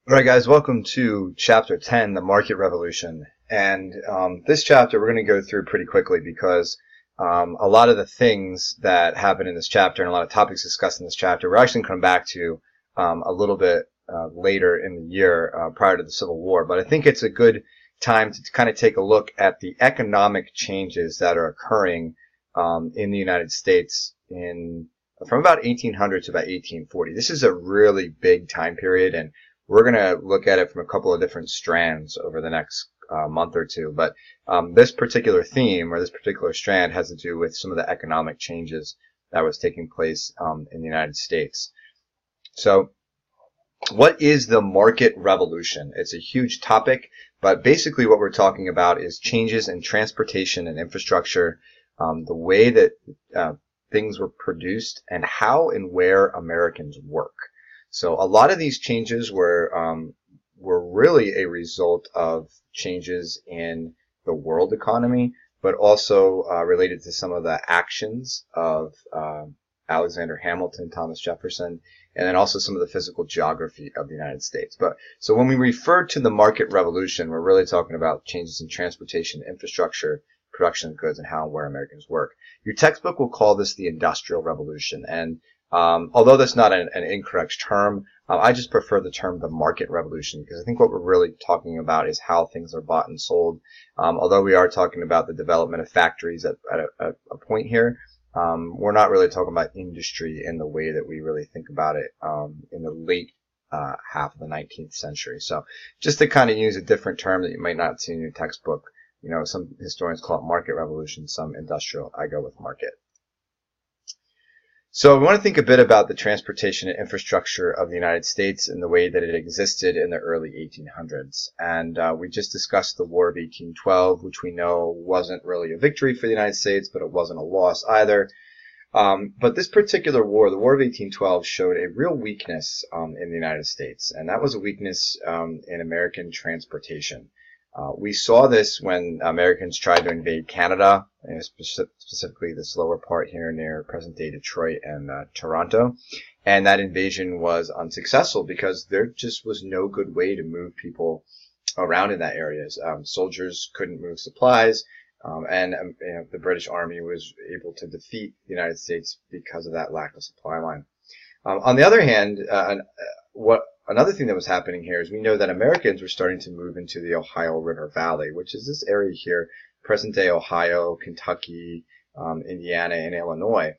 All right, guys, welcome to Chapter 10, The Market Revolution. And this chapter we're going to go through pretty quickly because a lot of the things that happen in this chapter and a lot of topics discussed in this chapter we're actually going to come back to a little bit later in the year prior to the Civil War. But I think it's a good time to kind of take a look at the economic changes that are occurring in the United States from about 1800 to about 1840. This is a really big time period, and we're going to look at it from a couple of different strands over the next month or two. But this particular theme or this particular strand has to do with some of the economic changes that was taking place in the United States. So what is the market revolution? It's a huge topic, but basically what we're talking about is changes in transportation and infrastructure, the way that things were produced, and how and where Americans work. So a lot of these changes were really a result of changes in the world economy, but also related to some of the actions of Alexander Hamilton, Thomas Jefferson, and then also some of the physical geography of the United States. But so when we refer to the market revolution, we're really talking about changes in transportation, infrastructure, production of goods, and how and where Americans work. Your textbook will call this the Industrial Revolution, and although that's not an incorrect term, I just prefer the term the market revolution because I think what we're really talking about is how things are bought and sold. Although we are talking about the development of factories at a point here, we're not really talking about industry in the way that we really think about it in the late half of the 19th century. So just to kind of use a different term that you might not see in your textbook, some historians call it market revolution, some industrial. I go with market. So we want to think a bit about the transportation and infrastructure of the United States and the way that it existed in the early 1800s. And we just discussed the War of 1812, which we know wasn't really a victory for the United States, but it wasn't a loss either. But this particular war, the War of 1812, showed a real weakness in the United States, and that was a weakness in American transportation. We saw this when Americans tried to invade Canada, specifically this lower part here near present-day Detroit and Toronto. And that invasion was unsuccessful because there just was no good way to move people around in that area. Soldiers couldn't move supplies, and the British Army was able to defeat the United States because of that lack of supply line. On the other hand, another thing that was happening here is we know that Americans were starting to move into the Ohio River Valley, which is this area here, present-day Ohio, Kentucky, Indiana, and Illinois.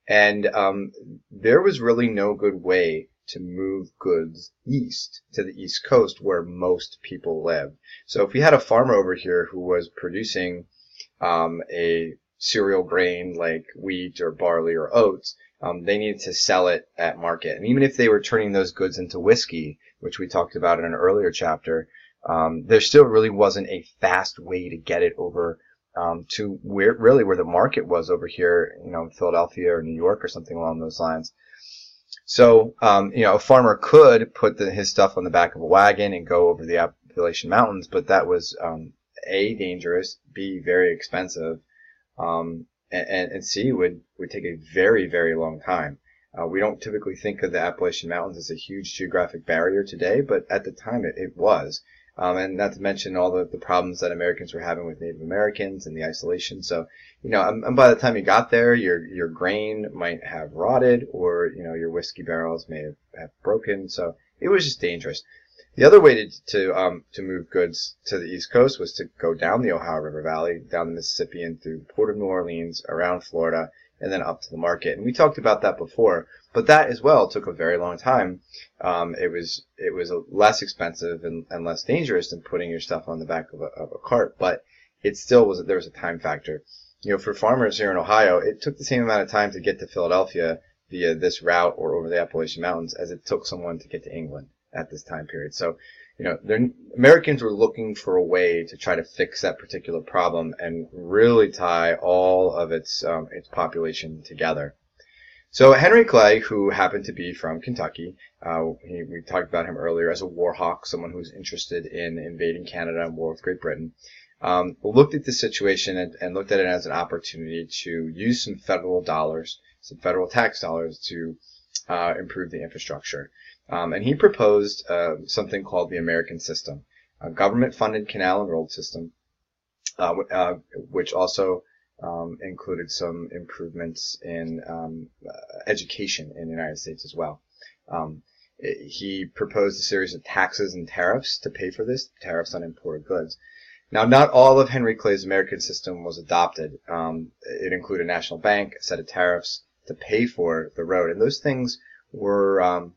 And there was really no good way to move goods east to the East Coast where most people live. So if we had a farmer over here who was producing a cereal grain like wheat or barley or oats, they needed to sell it at market. And even if they were turning those goods into whiskey, which we talked about in an earlier chapter, there still really wasn't a fast way to get it over to where the market was over here, Philadelphia or New York or something along those lines. So, a farmer could put his stuff on the back of a wagon and go over the Appalachian Mountains, but that was A, dangerous, B, very expensive, and C, would take a very, very long time. We don't typically think of the Appalachian Mountains as a huge geographic barrier today, but at the time it was. And not to mention all the problems that Americans were having with Native Americans and the isolation. So, and by the time you got there, your grain might have rotted, or, your whiskey barrels may have broken. So it was just dangerous. The other way to move goods to the East Coast was to go down the Ohio River Valley, down the Mississippi, and through the Port of New Orleans, around Florida, and then up to the market. And we talked about that before, but that as well took a very long time. It was less expensive and less dangerous than putting your stuff on the back of a cart, but it still there was a time factor. For farmers here in Ohio, it took the same amount of time to get to Philadelphia via this route or over the Appalachian Mountains as it took someone to get to England at this time period. So, Americans were looking for a way to try to fix that particular problem and really tie all of its population together. So Henry Clay, who happened to be from Kentucky, we talked about him earlier as a war hawk, someone who was interested in invading Canada and war with Great Britain, looked at the situation and looked at it as an opportunity to use some federal dollars, some federal tax dollars to improve the infrastructure. And he proposed something called the American System, a government-funded canal and road system, which also included some improvements in education in the United States as well. He proposed a series of taxes and tariffs to pay for this, tariffs on imported goods. Now, not all of Henry Clay's American System was adopted. It included a national bank, a set of tariffs to pay for the road, and those things were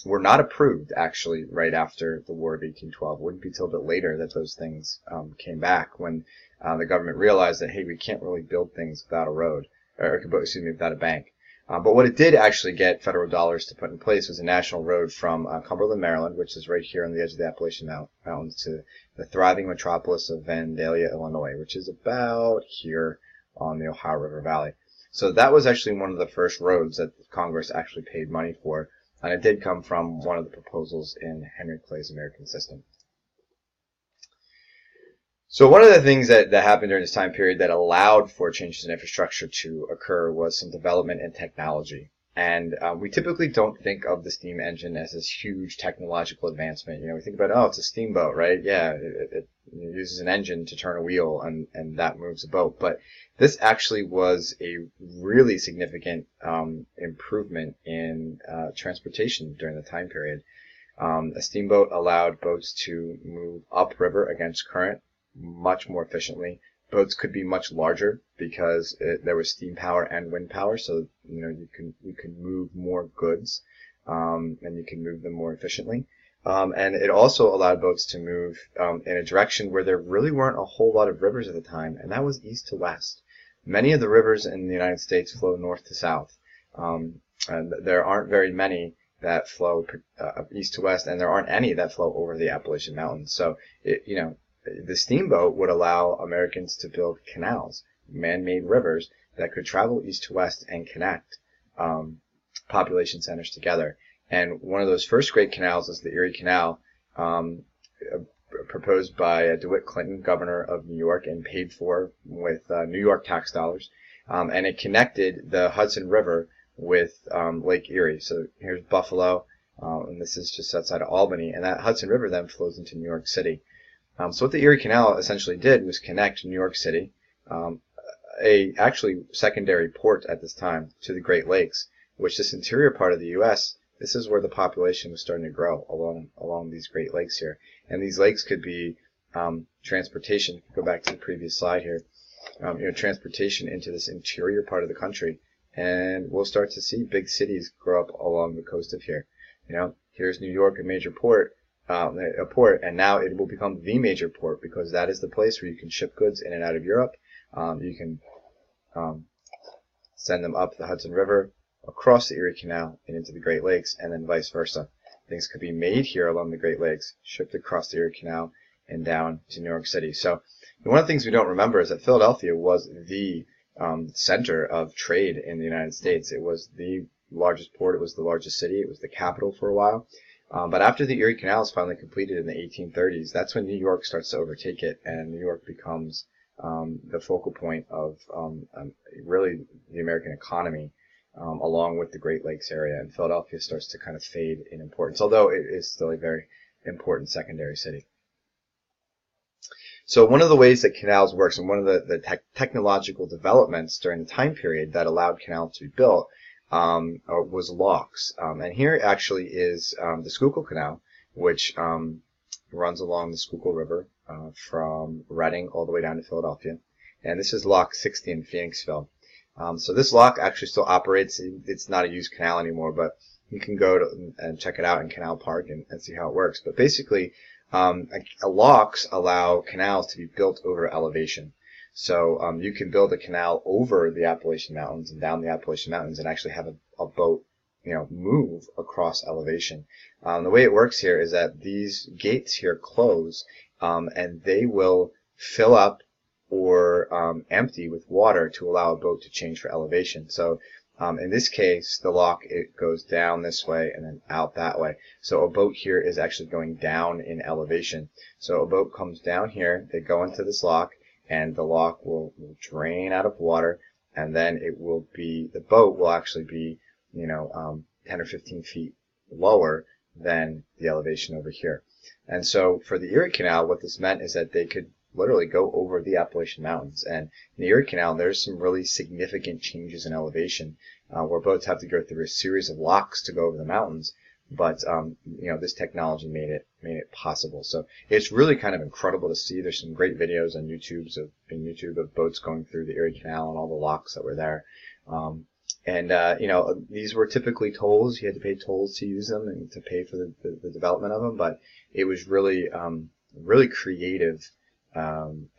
not approved, actually, right after the War of 1812. It wouldn't be till a bit later that those things came back, when the government realized that, hey, we can't really build things without a road, or excuse me, without a bank. But what it did actually get federal dollars to put in place was a national road from Cumberland, Maryland, which is right here on the edge of the Appalachian Mountains, to the thriving metropolis of Vandalia, Illinois, which is about here on the Ohio River Valley. So that was actually one of the first roads that Congress actually paid money for, and it did come from one of the proposals in Henry Clay's American System. So one of the things that happened during this time period that allowed for changes in infrastructure to occur was some development in technology. And we typically don't think of the steam engine as this huge technological advancement. We think about, oh, it's a steamboat, right? Yeah, it uses an engine to turn a wheel, and that moves a boat. But this actually was a really significant improvement in transportation during the time period. A steamboat allowed boats to move upriver against current much more efficiently. Boats could be much larger because there was steam power and wind power, so you can move more goods, and you can move them more efficiently. And it also allowed boats to move in a direction where there really weren't a whole lot of rivers at the time, and that was east to west. Many of the rivers in the United States flow north to south, and there aren't very many that flow east to west, and there aren't any that flow over the Appalachian Mountains. So the steamboat would allow Americans to build canals, man-made rivers that could travel east to west and connect population centers together. And one of those first great canals is the Erie Canal, proposed by DeWitt Clinton, governor of New York, and paid for with New York tax dollars. And it connected the Hudson River with Lake Erie. So here's Buffalo, and this is just outside of Albany, and that Hudson River then flows into New York City. So what the Erie Canal essentially did was connect New York City, a actually secondary port at this time, to the Great Lakes, which this interior part of the U.S., this is where the population was starting to grow along these Great Lakes here. And these lakes could be transportation. Go back to the previous slide here. Transportation into this interior part of the country, and we'll start to see big cities grow up along the coast of here. Here's New York, a major port. A port, and now it will become the major port because that is the place where you can ship goods in and out of Europe. You can send them up the Hudson River, across the Erie Canal, and into the Great Lakes, and then vice versa. Things could be made here along the Great Lakes, shipped across the Erie Canal, and down to New York City. So one of the things we don't remember is that Philadelphia was the center of trade in the United States. It was the largest port. It was the largest city. It was the capital for a while. But after the Erie Canal is finally completed in the 1830s, that's when New York starts to overtake it, and New York becomes the focal point of really the American economy, along with the Great Lakes area. And Philadelphia starts to kind of fade in importance, although it is still a very important secondary city. So one of the ways that canals works, and one of the technological developments during the time period that allowed canals to be built, was locks. And here actually is the Schuylkill Canal, which runs along the Schuylkill River from Reading all the way down to Philadelphia. And this is Lock 60 in Phoenixville. So this lock actually still operates. It's not a used canal anymore, but you can go and check it out in Canal Park and see how it works. But basically, locks allow canals to be built over elevation. So you can build a canal over the Appalachian Mountains and down the Appalachian Mountains and actually have a boat, move across elevation. The way it works here is that these gates here close, and they will fill up or empty with water to allow a boat to change for elevation. So in this case, the lock, it goes down this way and then out that way. So a boat here is actually going down in elevation. So a boat comes down here, they go into this lock, and the lock will drain out of water, and then the boat will actually be, 10 or 15 feet lower than the elevation over here. And so for the Erie Canal, what this meant is that they could literally go over the Appalachian Mountains. And in the Erie Canal, there's some really significant changes in elevation where boats have to go through a series of locks to go over the mountains. But this technology made it possible. So it's really kind of incredible to see. There's some great videos on YouTube of boats going through the Erie Canal and all the locks that were there. These were typically tolls. You had to pay tolls to use them and to pay for the development of them. But it was really creative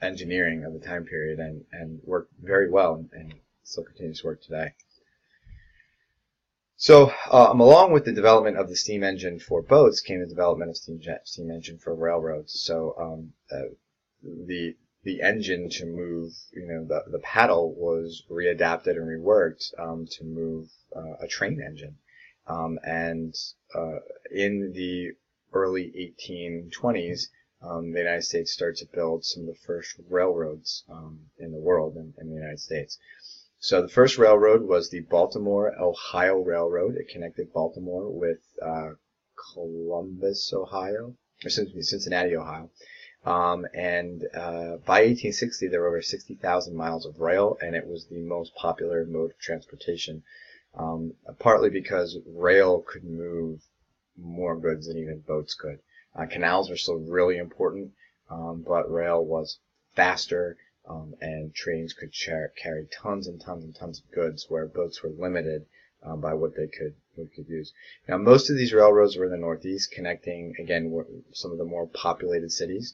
engineering of the time period and worked very well and still continues to work today. So along with the development of the steam engine for boats came the development of steam engine for railroads. So the engine to move, the paddle was readapted and reworked to move a train engine. In the early 1820s, the United States started to build some of the first railroads in the world in the United States. So the first railroad was the Baltimore-Ohio Railroad. It connected Baltimore with Cincinnati, Ohio. By 1860, there were over 60,000 miles of rail, and it was the most popular mode of transportation, partly because rail could move more goods than even boats could. Canals were still really important, but rail was faster. And trains could carry tons and tons and tons of goods, where boats were limited by what they could use. Now, most of these railroads were in the Northeast, connecting, again, some of the more populated cities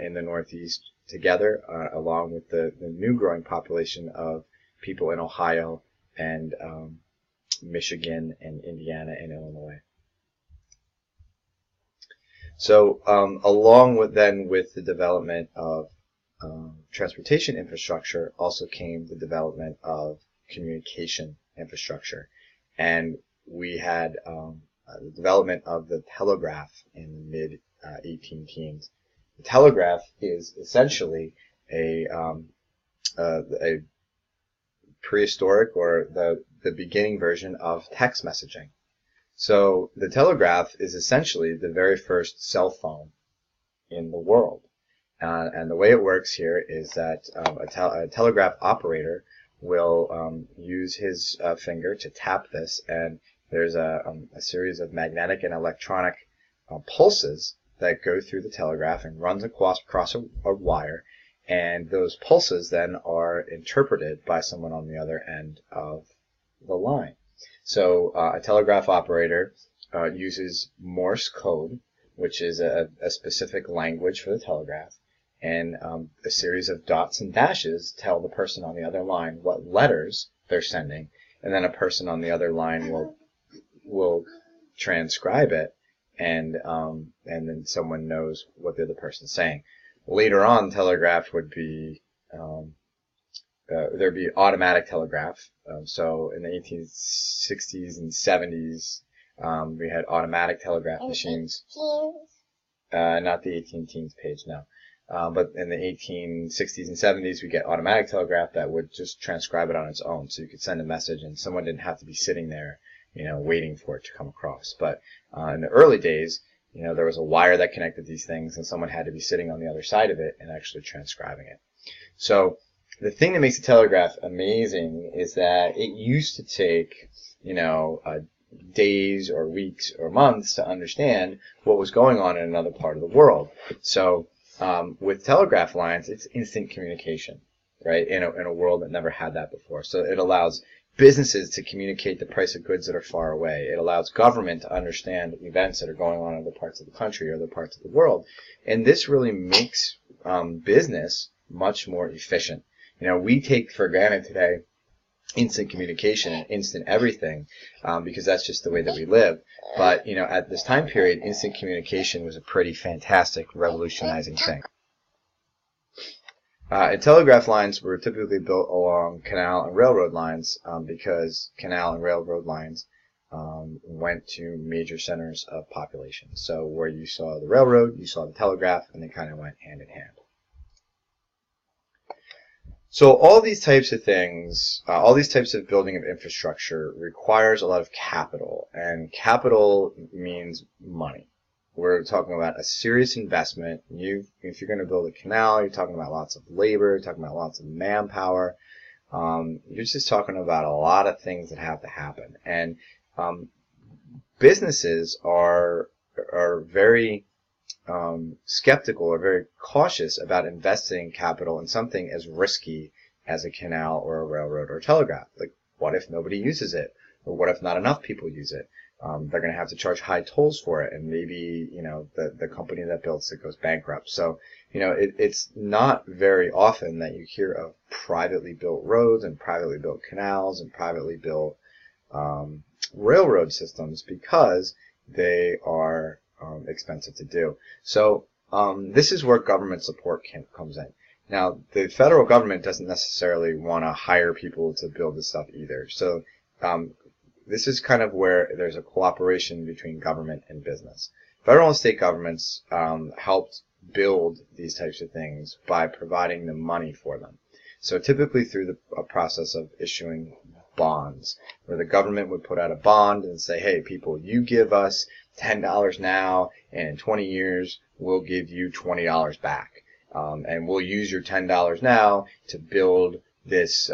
in the Northeast together, along with the new growing population of people in Ohio and Michigan and Indiana and Illinois. So, along with the development of transportation infrastructure also came the development of communication infrastructure. And we had the development of the telegraph in the mid-18 teens. The telegraph is essentially a prehistoric or the beginning version of text messaging. So the telegraph is essentially the very first cell phone in the world. And the way it works here is that a telegraph operator will use his finger to tap this, and there's a series of magnetic and electronic pulses that go through the telegraph and runs across a wire, and those pulses then are interpreted by someone on the other end of the line. So a telegraph operator uses Morse code, which is a specific language for the telegraph. And a series of dots and dashes tell the person on the other line what letters they're sending, and then a person on the other line will transcribe it, and then someone knows what the other person's saying. Later on, telegraph would be there'd be automatic telegraph. So in the 1860s and 70s, we had automatic telegraph machines. Not the 18 teens page now. But in the 1860s and 70s, we get automatic telegraph that would just transcribe it on its own. So you could send a message and someone didn't have to be sitting there, waiting for it to come across. But in the early days, there was a wire that connected these things and someone had to be sitting on the other side of it and actually transcribing it. So the thing that makes the telegraph amazing is that it used to take, days or weeks or months to understand what was going on in another part of the world. So with telegraph lines, it's instant communication, right? In a world that never had that before. So it allows businesses to communicate the price of goods that are far away. It allows government to understand events that are going on in other parts of the country or other parts of the world. And this really makes business much more efficient. We take for granted today instant communication and instant everything because that's just the way that we live. But, at this time period, instant communication was a pretty fantastic, revolutionizing thing. And telegraph lines were typically built along canal and railroad lines because canal and railroad lines went to major centers of population. So where you saw the railroad, you saw the telegraph, and they kind of went hand in hand. So all these types of things, all these types of building of infrastructure requires a lot of capital, and capital means money. We're talking about a serious investment. If you're going to build a canal, you're talking about lots of labor, you're talking about lots of manpower. You're just talking about a lot of things that have to happen. And businesses are very skeptical or very cautious about investing capital in something as risky as a canal or a railroad or telegraph. Like, what if nobody uses it? Or what if not enough people use it? They're going to have to charge high tolls for it, and maybe, the company that builds it goes bankrupt. So, it's not very often that you hear of privately built roads and privately built canals and privately built railroad systems, because they are expensive to do. So this is where government support comes in. Now, the federal government doesn't necessarily want to hire people to build this stuff either. So this is kind of where there's a cooperation between government and business. Federal and state governments helped build these types of things by providing the money for them. So typically through a process of issuing bonds, where the government would put out a bond and say, hey, people, you give us $10 now, and in 20 years, we'll give you $20 back. And we'll use your $10 now to build this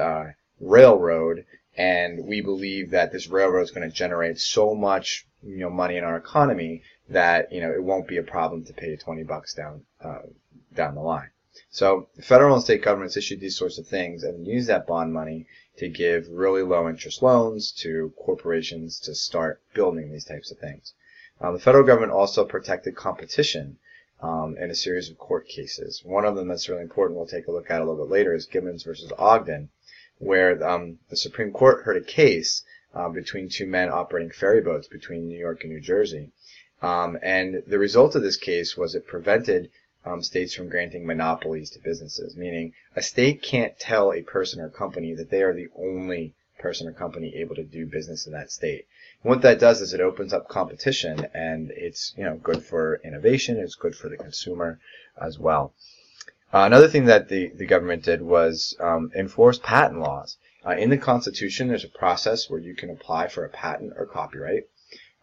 railroad, and we believe that this railroad is going to generate so much money in our economy that it won't be a problem to pay $20 down the line. So federal and state governments issued these sorts of things and use that bond money to give really low interest loans to corporations to start building these types of things. The federal government also protected competition in a series of court cases. One of them that's really important, we'll take a look at a little bit later, is Gibbons versus Ogden, where the Supreme Court heard a case between two men operating ferry boats between New York and New Jersey. And the result of this case was it prevented states from granting monopolies to businesses, meaning a state can't tell a person or company that they are the only person or company able to do business in that state. And what that does is it opens up competition, and it's good for innovation, it's good for the consumer as well. Another thing that the government did was enforce patent laws. In the Constitution, there's a process where you can apply for a patent or copyright,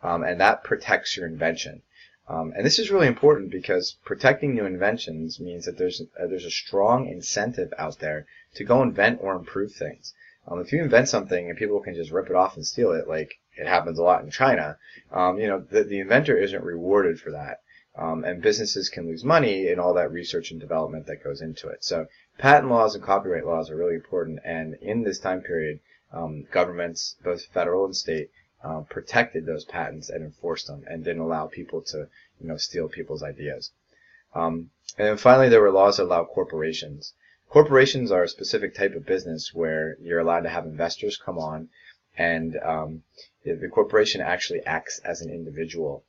and that protects your invention. And this is really important because protecting new inventions means that there's a strong incentive out there to go invent or improve things. If you invent something and people can just rip it off and steal it, like it happens a lot in China, the inventor isn't rewarded for that. And businesses can lose money in all that research and development that goes into it. So patent laws and copyright laws are really important. And in this time period, governments, both federal and state, protected those patents and enforced them and didn't allow people to, steal people's ideas. And then finally, there were laws that allow corporations. Corporations are a specific type of business where you're allowed to have investors come on, and the corporation actually acts as an individual.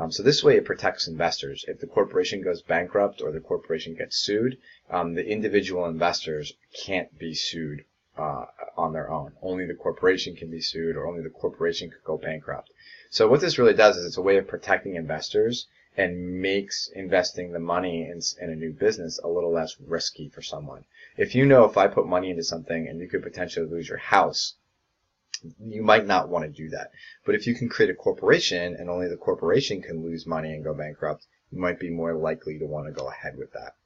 So this way it protects investors. If the corporation goes bankrupt or the corporation gets sued, the individual investors can't be sued on their own. Only the corporation can be sued, or only the corporation could go bankrupt. So what this really does is it's a way of protecting investors and makes investing the money in a new business a little less risky for someone. If if I put money into something and you could potentially lose your house, you might not want to do that. But if you can create a corporation and only the corporation can lose money and go bankrupt, you might be more likely to want to go ahead with that.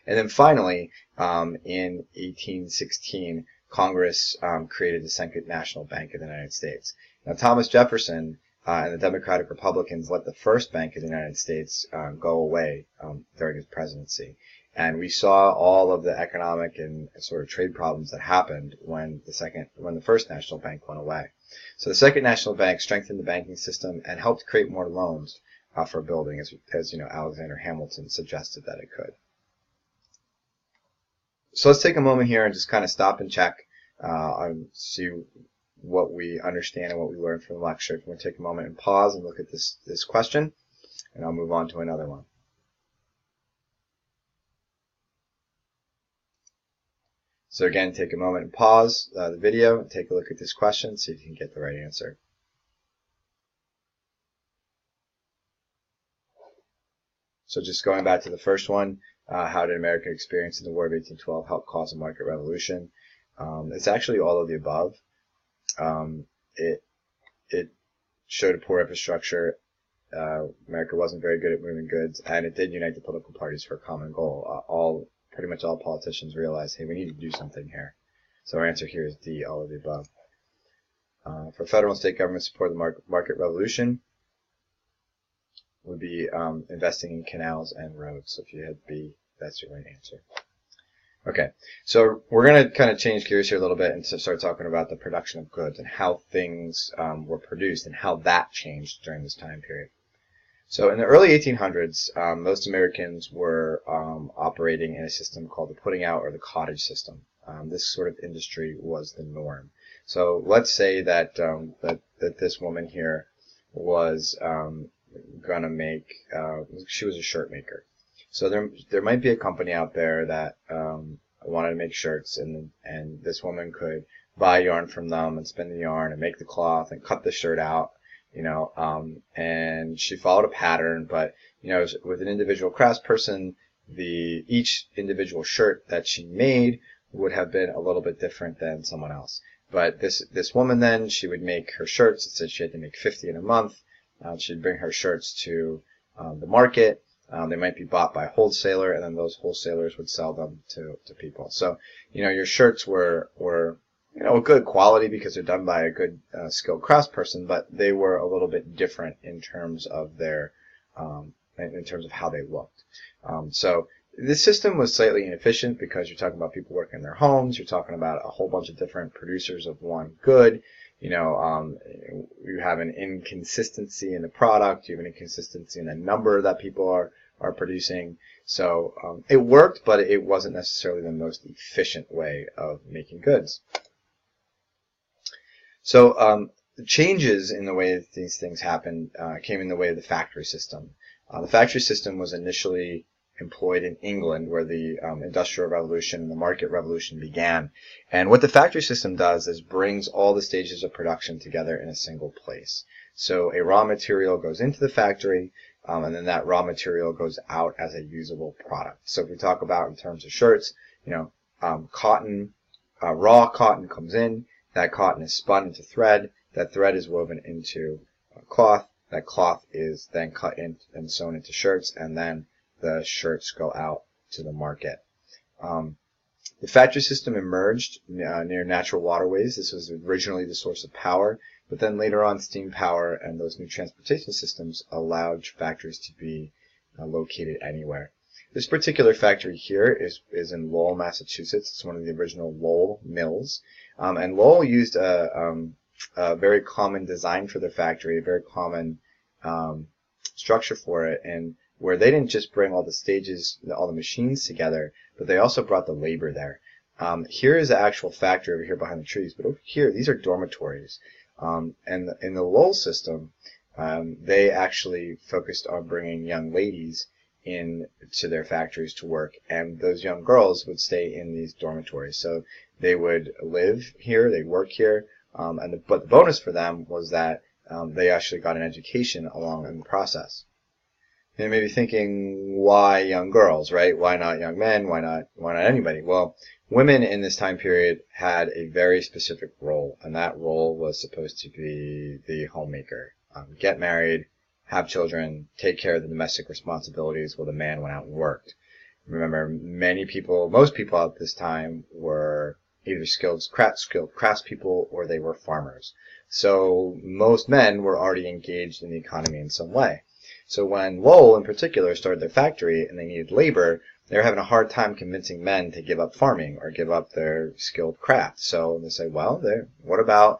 And then finally, in 1816, Congress created the Second National Bank of the United States. Now, Thomas Jefferson and the Democratic Republicans let the first Bank of the United States go away during his presidency. And we saw all of the economic and sort of trade problems that happened when the first national bank went away. So the Second National Bank strengthened the banking system and helped create more loans for building, as Alexander Hamilton suggested that it could. So let's take a moment here and just kind of stop and check and see what we understand and what we learned from the lecture. If you want to take a moment and pause and look at this question, and I'll move on to another one. So again, take a moment and pause the video and take a look at this question, see if you can get the right answer. So just going back to the first one, how did America experience in the War of 1812 help cause a market revolution? It's actually all of the above. It showed a poor infrastructure. America wasn't very good at moving goods, and it did unite the political parties for a common goal. Pretty much all politicians realized, hey, we need to do something here. So our answer here is D, all of the above. For federal and state government support the market revolution would be investing in canals and roads. So if you had B, that's your right answer. Okay, so we're going to kind of change gears here a little bit and to start talking about the production of goods and how things were produced and how that changed during this time period. So in the early 1800s, most Americans were operating in a system called the putting out or the cottage system. This sort of industry was the norm. So let's say that that this woman here was gonna make. She was a shirt maker. So there might be a company out there that wanted to make shirts, and this woman could buy yarn from them and spin the yarn and make the cloth and cut the shirt out. And she followed a pattern, but with an individual craftsperson, each individual shirt that she made would have been a little bit different than someone else. But this woman then, she would make her shirts. It said she had to make 50 in a month. She'd bring her shirts to the market. They might be bought by a wholesaler, and then those wholesalers would sell them to people. So, your shirts were a good quality because they're done by a good skilled craftsperson, but they were a little bit different in terms of their in terms of how they looked. So this system was slightly inefficient because you're talking about people working in their homes. You're talking about a whole bunch of different producers of one good. You have an inconsistency in the product. You have an inconsistency in the number that people are producing. So it worked, but it wasn't necessarily the most efficient way of making goods. So the changes in the way that these things happened came in the way of the factory system. The factory system was initially employed in England, where the Industrial Revolution and the Market Revolution began. And what the factory system does is brings all the stages of production together in a single place. So a raw material goes into the factory, and then that raw material goes out as a usable product. So if we talk about in terms of shirts, cotton, raw cotton comes in. That cotton is spun into thread. That thread is woven into cloth. That cloth is then cut in and sewn into shirts, and then the shirts go out to the market. The factory system emerged near natural waterways. This was originally the source of power, but then later on steam power and those new transportation systems allowed factories to be located anywhere. This particular factory here is in Lowell, Massachusetts. It's one of the original Lowell mills. And Lowell used a very common design for their factory, a very common structure for it, and where they didn't just bring all the stages, all the machines together, but they also brought the labor there. Here is the actual factory over here behind the trees, but over here, these are dormitories. And in the Lowell system, they actually focused on bringing young ladies in to their factories to work, and those young girls would stay in these dormitories. So they would live here, they'd work here, but the bonus for them was that they actually got an education along in the process. You may be thinking, why young girls, right? Why not young men? Why not anybody? Well, women in this time period had a very specific role, and that role was supposed to be the homemaker. Get married, have children, take care of the domestic responsibilities while the man went out and worked. Remember, most people at this time were either skilled craftspeople or they were farmers. So most men were already engaged in the economy in some way. So when Lowell in particular started their factory and they needed labor, they were having a hard time convincing men to give up farming or give up their skilled craft. So they say, well, what about,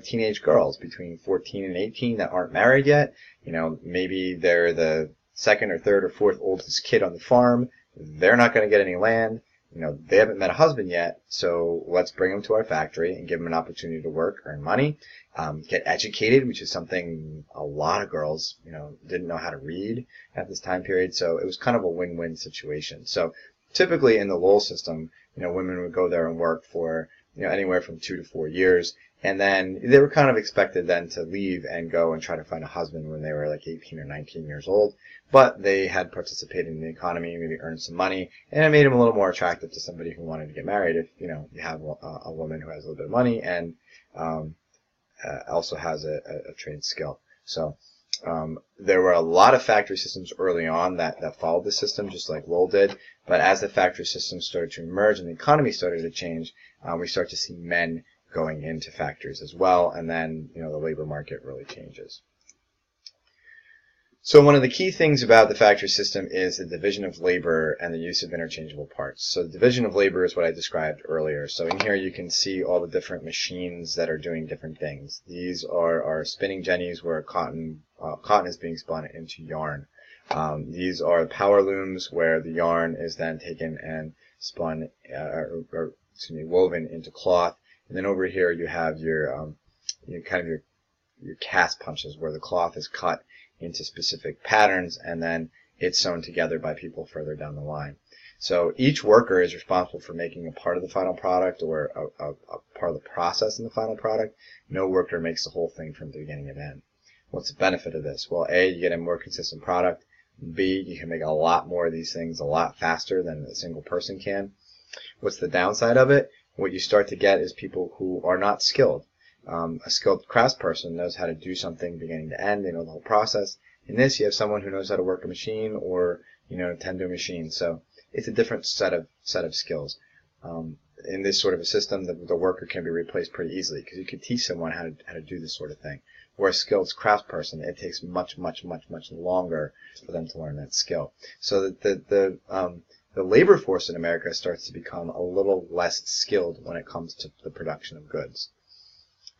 teenage girls between 14 and 18 that aren't married yet? Maybe they're the second or third or fourth oldest kid on the farm. They're not going to get any land. They haven't met a husband yet, so let's bring them to our factory and give them an opportunity to work, earn money, get educated, which is something a lot of girls, didn't know how to read at this time period. So it was kind of a win-win situation. So typically in the Lowell system, women would go there and work for anywhere from 2 to 4 years. And then they were kind of expected then to leave and go and try to find a husband when they were like 18 or 19 years old. But they had participated in the economy, maybe earned some money, and it made them a little more attractive to somebody who wanted to get married. If, you have a woman who has a little bit of money and also has a trained skill. So there were a lot of factory systems early on that followed the system, just like Lowell did. But as the factory system started to emerge and the economy started to change, we start to see men going into factories as well, and then the labor market really changes. So one of the key things about the factory system is the division of labor and the use of interchangeable parts. So the division of labor is what I described earlier. So in here you can see all the different machines that are doing different things. These are our spinning jennies where cotton is being spun into yarn. These are power looms where the yarn is then taken and spun, woven into cloth. And then over here you have your cast punches where the cloth is cut into specific patterns and then it's sewn together by people further down the line. So each worker is responsible for making a part of the final product or a part of the process in the final product. No worker makes the whole thing from the beginning to end. What's the benefit of this? Well, A, you get a more consistent product. B, you can make a lot more of these things a lot faster than a single person can. What's the downside of it? What you start to get is people who are not skilled. A skilled craftsperson knows how to do something beginning to end. They know the whole process. In this, you have someone who knows how to work a machine or, tend to a machine. So it's a different set of skills. In this sort of a system, the worker can be replaced pretty easily because you can teach someone how to do this sort of thing. Whereas a skilled craftsperson, it takes much longer for them to learn that skill. So the labor force in America starts to become a little less skilled when it comes to the production of goods.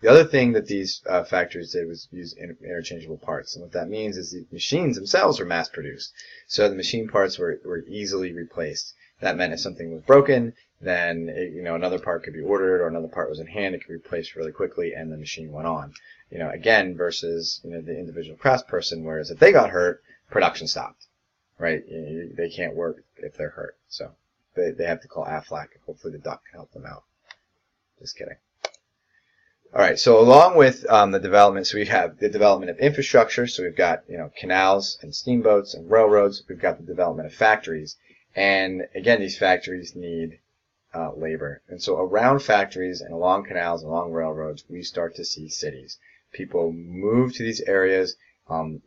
The other thing that these factories did was use interchangeable parts. And what that means is the machines themselves were mass produced. So the machine parts were easily replaced. That meant if something was broken, then another part could be ordered or another part was in hand, it could be replaced really quickly and the machine went on. Again, versus the individual craftsperson, whereas if they got hurt, production stopped. Right? They can't work if they're hurt. So they have to call AFLAC. Hopefully the doc can help them out. Just kidding. All right, so along with the development, so we have the development of infrastructure. So we've got canals and steamboats and railroads. We've got the development of factories, and again, these factories need labor. And so around factories and along canals and along railroads, we start to see cities. People move to these areas.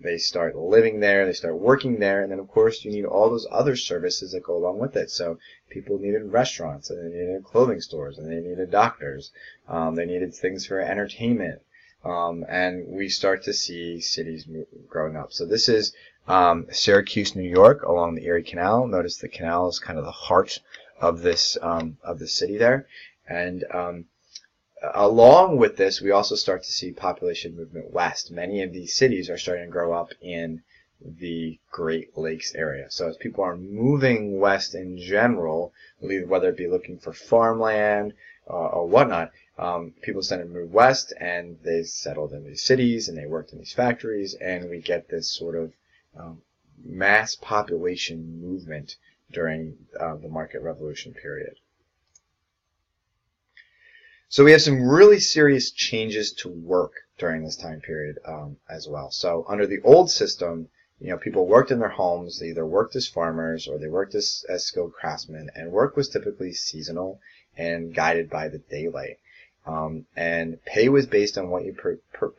They start living there, they start working there, and then of course you need all those other services that go along with it. So people needed restaurants, and they needed clothing stores, and they needed doctors, they needed things for entertainment, and we start to see cities growing up. So this is Syracuse, New York, along the Erie Canal. Notice the canal is kind of the heart of this city there, and along with this, we also start to see population movement west. Many of these cities are starting to grow up in the Great Lakes area. So as people are moving west in general, whether it be looking for farmland or whatnot, people started to move west and they settled in these cities and they worked in these factories, and we get this sort of mass population movement during the market revolution period. So we have some really serious changes to work during this time period as well. So under the old system, people worked in their homes. They either worked as farmers or they worked as skilled craftsmen, and work was typically seasonal and guided by the daylight. And pay was based on what you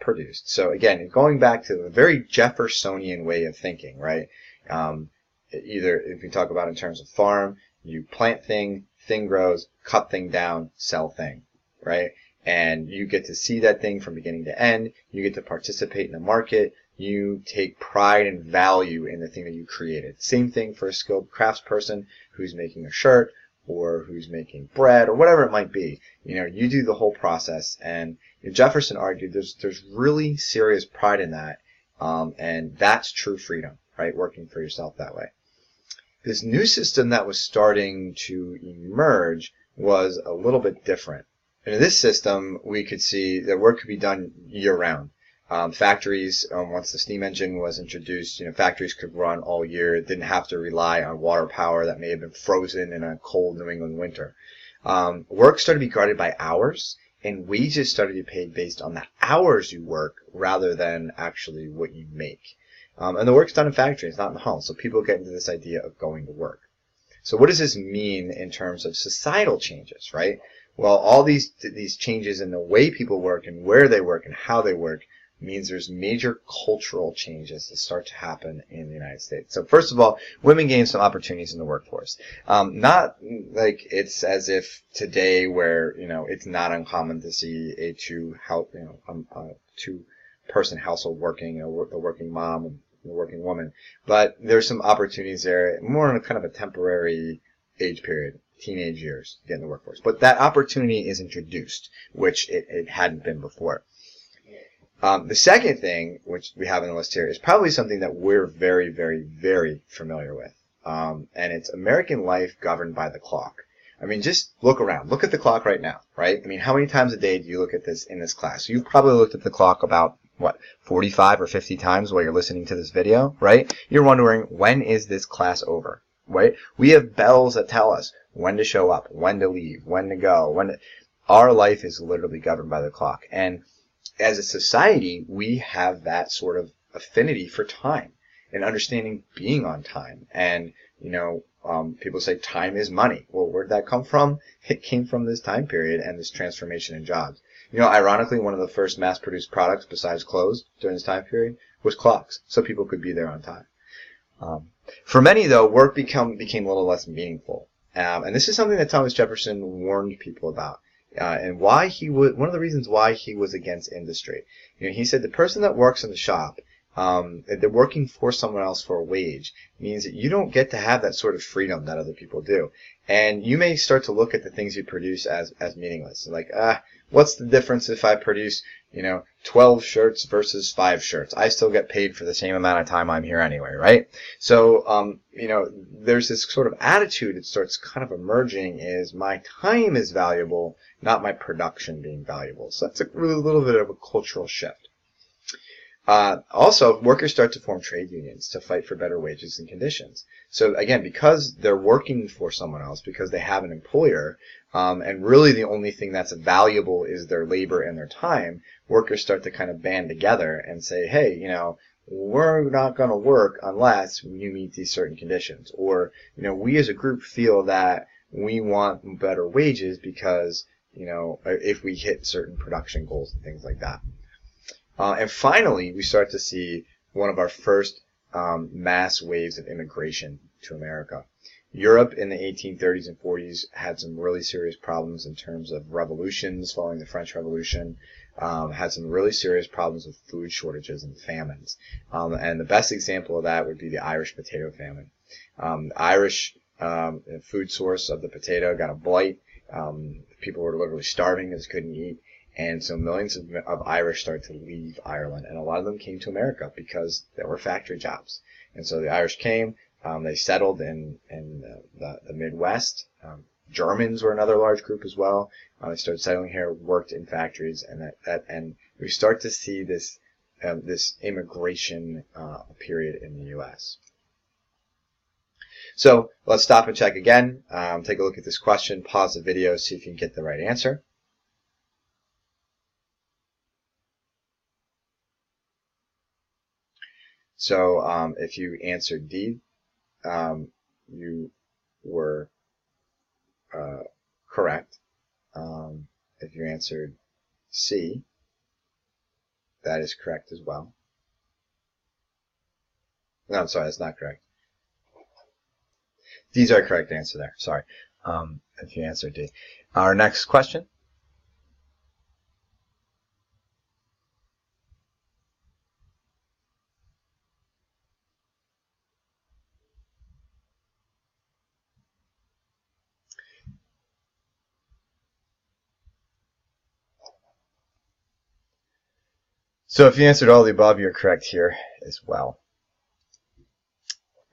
produced. So again, going back to the very Jeffersonian way of thinking, right? Either if you talk about in terms of farm, you plant thing grows, cut thing down, sell thing. Right? And you get to see that thing from beginning to end. You get to participate in the market. You take pride and value in the thing that you created. Same thing for a skilled craftsperson who's making a shirt or who's making bread or whatever it might be. You do the whole process. And Jefferson argued there's really serious pride in that. And that's true freedom, right? Working for yourself that way. This new system that was starting to emerge was a little bit different. In this system, we could see that work could be done year-round. Factories, once the steam engine was introduced, factories could run all year. It didn't have to rely on water power that may have been frozen in a cold New England winter. Work started to be guarded by hours, and wages started to be paid based on the hours you work rather than actually what you make. And the work's done in factories, not in the home. So people get into this idea of going to work. So what does this mean in terms of societal changes, right? Well, all these changes in the way people work and where they work and how they work means there's major cultural changes that start to happen in the United States. So first of all, women gain some opportunities in the workforce. Not like it's as if today where, it's not uncommon to see a two-person household working, a working mom and a working woman. But there's some opportunities there, more in a kind of a temporary age period, teenage years, to get in the workforce. But that opportunity is introduced, which it hadn't been before. The second thing, which we have on the list here, is probably something that we're very, very, very familiar with. And it's American life governed by the clock. I mean, just look around. Look at the clock right now, right? I mean, how many times a day do you look at this in this class? You've probably looked at the clock about, 45 or 50 times while you're listening to this video, right? You're wondering, when is this class over, right? We have bells that tell us when to show up, when to leave, when to go. Our life is literally governed by the clock. And as a society, we have that sort of affinity for time and understanding being on time. And, people say time is money. Well, where'd that come from? It came from this time period and this transformation in jobs. Ironically, one of the first mass-produced products besides clothes during this time period was clocks, so people could be there on time. For many, though, work became a little less meaningful. And this is something that Thomas Jefferson warned people about. And one of the reasons why he was against industry. He said the person that works in the shop, they're working for someone else for a wage, means that you don't get to have that sort of freedom that other people do. And you may start to look at the things you produce as meaningless. Like, what's the difference if I produce, 12 shirts versus 5 shirts? I still get paid for the same amount of time I'm here anyway, right? So, there's this sort of attitude that starts kind of emerging is my time is valuable, not my production being valuable. So that's a little bit of a cultural shift. Also, workers start to form trade unions to fight for better wages and conditions. So again, because they're working for someone else, because they have an employer, and really the only thing that's valuable is their labor and their time, workers start to kind of band together and say, hey, we're not going to work unless you meet these certain conditions. Or, we as a group feel that we want better wages because, if we hit certain production goals and things like that. And finally, we start to see one of our first mass waves of immigration to America. Europe in the 1830s and 40s had some really serious problems in terms of revolutions following the French Revolution, had some really serious problems with food shortages and famines. And the best example of that would be the Irish potato famine. The Irish food source of the potato got a blight. People were literally starving because they couldn't eat. And so millions of Irish started to leave Ireland, and a lot of them came to America because there were factory jobs. And so the Irish came, they settled in the Midwest. Germans were another large group as well. They started settling here, worked in factories, and we start to see this immigration period in the U.S. So let's stop and check again. Take a look at this question, pause the video, see if you can get the right answer. So if you answered D, you were correct. If you answered C, that is correct as well. No, I'm sorry, that's not correct. D's are correct answer there. Sorry. If you answered D. Our next question. So if you answered all the above, you're correct here as well.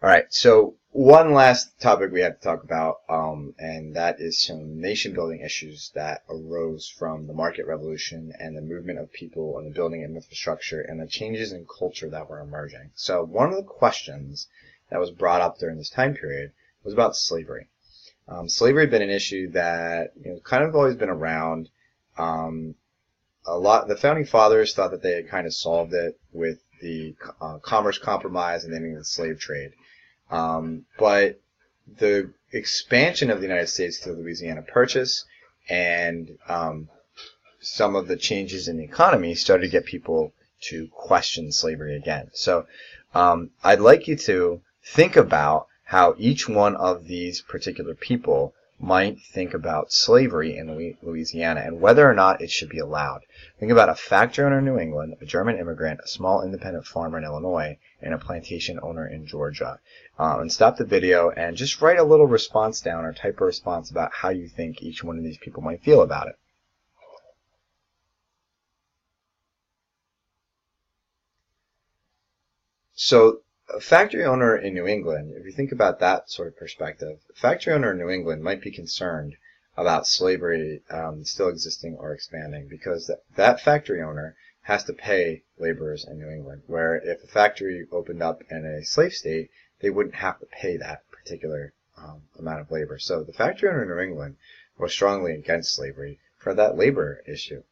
All right, so one last topic we have to talk about, and that is some nation-building issues that arose from the market revolution and the movement of people and the building of infrastructure and the changes in culture that were emerging. So one of the questions that was brought up during this time period was about slavery. Slavery had been an issue that kind of always been around. The founding fathers thought that they had kind of solved it with the Commerce Compromise and ending the slave trade. But the expansion of the United States through the Louisiana Purchase and some of the changes in the economy started to get people to question slavery again. So I'd like you to think about how each one of these particular people might think about slavery in Louisiana and whether or not it should be allowed. Think about a factory owner in New England, a German immigrant, a small independent farmer in Illinois, and a plantation owner in Georgia. And stop the video and just write a little response down or type a response about how you think each one of these people might feel about it. So a factory owner in New England, if you think about that sort of perspective, a factory owner in New England might be concerned about slavery still existing or expanding because that factory owner has to pay laborers in New England, where if a factory opened up in a slave state, they wouldn't have to pay that particular amount of labor. So the factory owner in New England was strongly against slavery for that labor issue.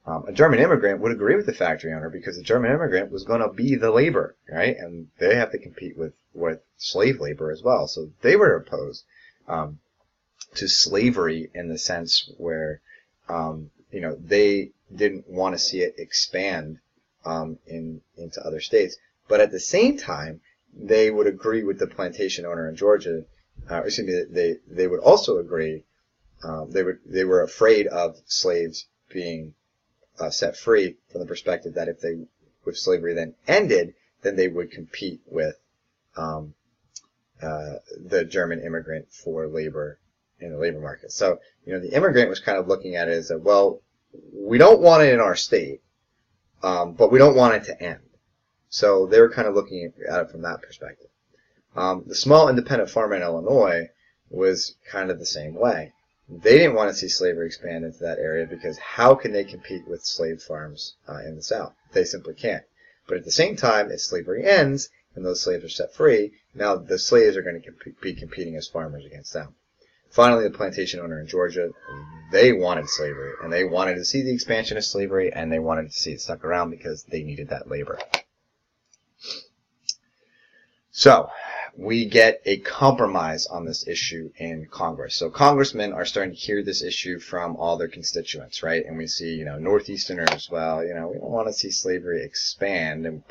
A German immigrant would agree with the factory owner because the German immigrant was going to be the labor, right? And they have to compete with slave labor as well. So they were opposed to slavery in the sense where, they didn't want to see it expand into other states. But at the same time, they would agree with the plantation owner in Georgia. They would also agree. They were afraid of slaves being set free from the perspective that if slavery then ended, then they would compete with the German immigrant for labor in the labor market. So, the immigrant was kind of looking at it as well, we don't want it in our state, but we don't want it to end. So they were kind of looking at it from that perspective. The small independent farmer in Illinois was kind of the same way. They didn't want to see slavery expand into that area because how can they compete with slave farms in the South? They simply can't. But at the same time, if slavery ends and those slaves are set free, now the slaves are going to be competing as farmers against them. Finally, the plantation owner in Georgia, they wanted slavery, and they wanted to see the expansion of slavery, and they wanted to see it stuck around because they needed that labor. So we get a compromise on this issue in Congress. So congressmen are starting to hear this issue from all their constituents, right? And we see, Northeasterners, well, we don't want to see slavery expand, and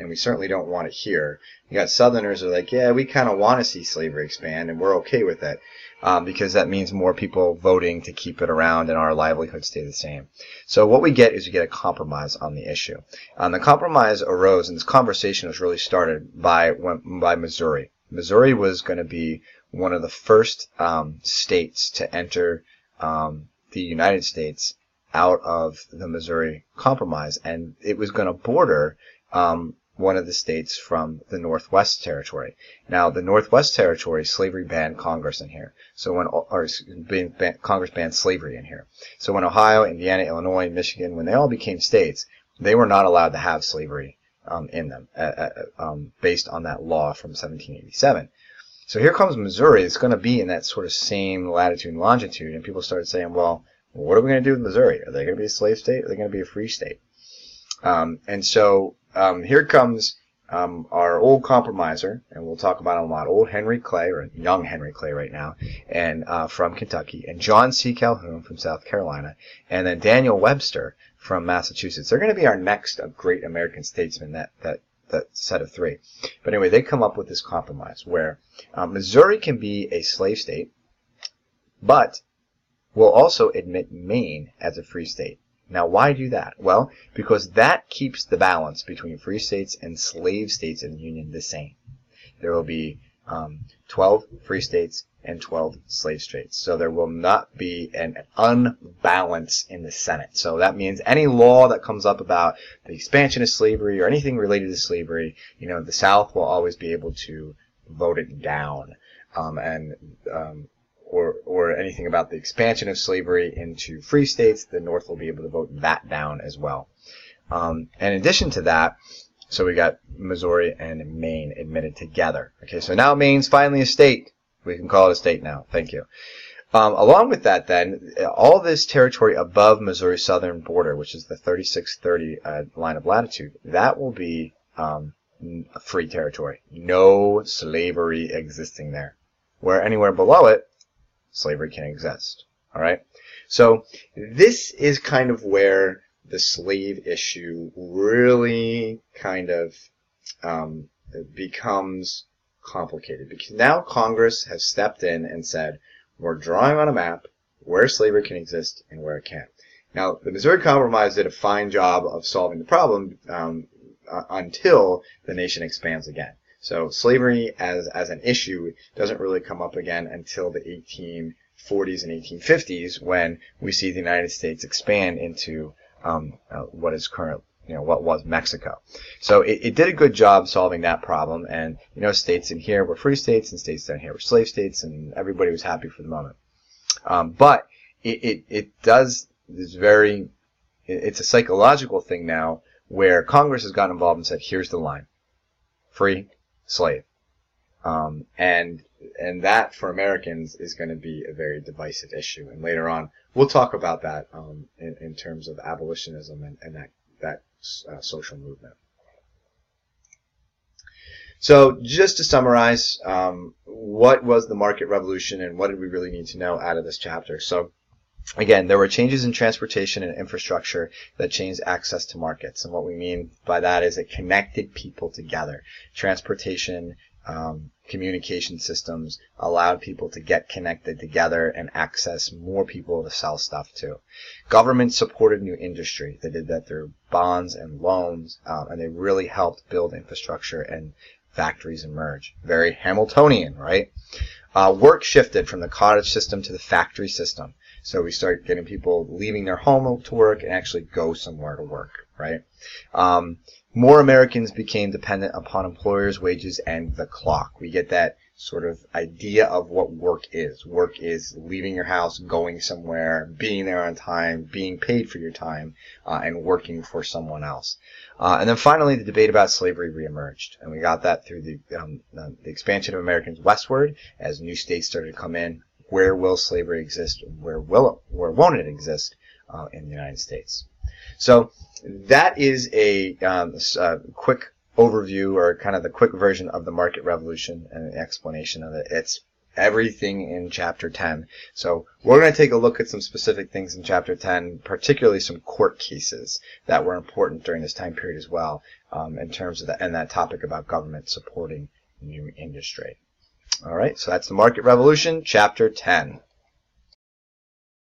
we certainly don't want it here. You got Southerners who are like, yeah, we kind of want to see slavery expand, and we're okay with it, because that means more people voting to keep it around and our livelihood stay the same. So what we get is we get a compromise on the issue. The compromise arose, and this conversation was really started by Missouri. Missouri was going to be one of the first states to enter the United States out of the Missouri Compromise, and it was going to border one of the states from the Northwest Territory. Now, the Northwest Territory, slavery banned Congress in here. So Congress banned slavery in here. So when Ohio, Indiana, Illinois, Michigan, when they all became states, they were not allowed to have slavery in them, based on that law from 1787. So here comes Missouri. It's going to be in that sort of same latitude and longitude, and people started saying, well, what are we going to do with Missouri? Are they going to be a slave state? Or are they going to be a free state? And so here comes our old compromiser, and we'll talk about him a lot, old Henry Clay, or young Henry Clay right now, and from Kentucky, and John C. Calhoun from South Carolina, and then Daniel Webster from Massachusetts. They're going to be our next great American statesmen, that set of three. But anyway, they come up with this compromise where Missouri can be a slave state, but will also admit Maine as a free state. Now, why do that? Well, because that keeps the balance between free states and slave states in the Union the same. There will be 12 free states and 12 slave states. So there will not be an unbalance in the Senate. So that means any law that comes up about the expansion of slavery or anything related to slavery, the South will always be able to vote it down. Or anything about the expansion of slavery into free states, the North will be able to vote that down as well. And in addition to that, so we got Missouri and Maine admitted together. Okay, so now Maine's finally a state. We can call it a state now. Thank you. Along with that, then, all this territory above Missouri's southern border, which is the 3630 line of latitude, that will be a free territory. No slavery existing there. Where anywhere below it, slavery can exist. All right? So this is kind of where the slave issue really kind of becomes complicated, because now Congress has stepped in and said, we're drawing on a map where slavery can exist and where it can't. Now, the Missouri Compromise did a fine job of solving the problem until the nation expands again. So slavery as an issue doesn't really come up again until the 1840s and 1850s, when we see the United States expand into what is current, what was Mexico. So it did a good job solving that problem, and states in here were free states and states down here were slave states, and everybody was happy for the moment. But it's a psychological thing now, where Congress has gotten involved and said, here's the line: free, slave. And that for Americans is going to be a very divisive issue, and later on we'll talk about that in terms of abolitionism and that social movement. So just to summarize, what was the market revolution and what did we really need to know out of this chapter? So again, there were changes in transportation and infrastructure that changed access to markets. And what we mean by that is it connected people together. Transportation, communication systems allowed people to get connected together and access more people to sell stuff to. Government supported new industry. They did that through bonds and loans, and they really helped build infrastructure and factories emerge. Very Hamiltonian, right? Work shifted from the cottage system to the factory system. So we start getting people leaving their home to work and actually go somewhere to work, right? More Americans became dependent upon employers' wages and the clock. We get that sort of idea of what work is. Work is leaving your house, going somewhere, being there on time, being paid for your time, and working for someone else. And then finally, the debate about slavery reemerged, and we got that through the expansion of Americans westward as new states started to come in. Where will slavery exist? Where won't it exist in the United States? So that is a quick overview, or kind of the quick version of the market revolution and an explanation of it. It's everything in chapter 10. So we're going to take a look at some specific things in chapter 10, particularly some court cases that were important during this time period as well, in terms of that topic about government supporting new industry. All right, so that's the market revolution, chapter 10.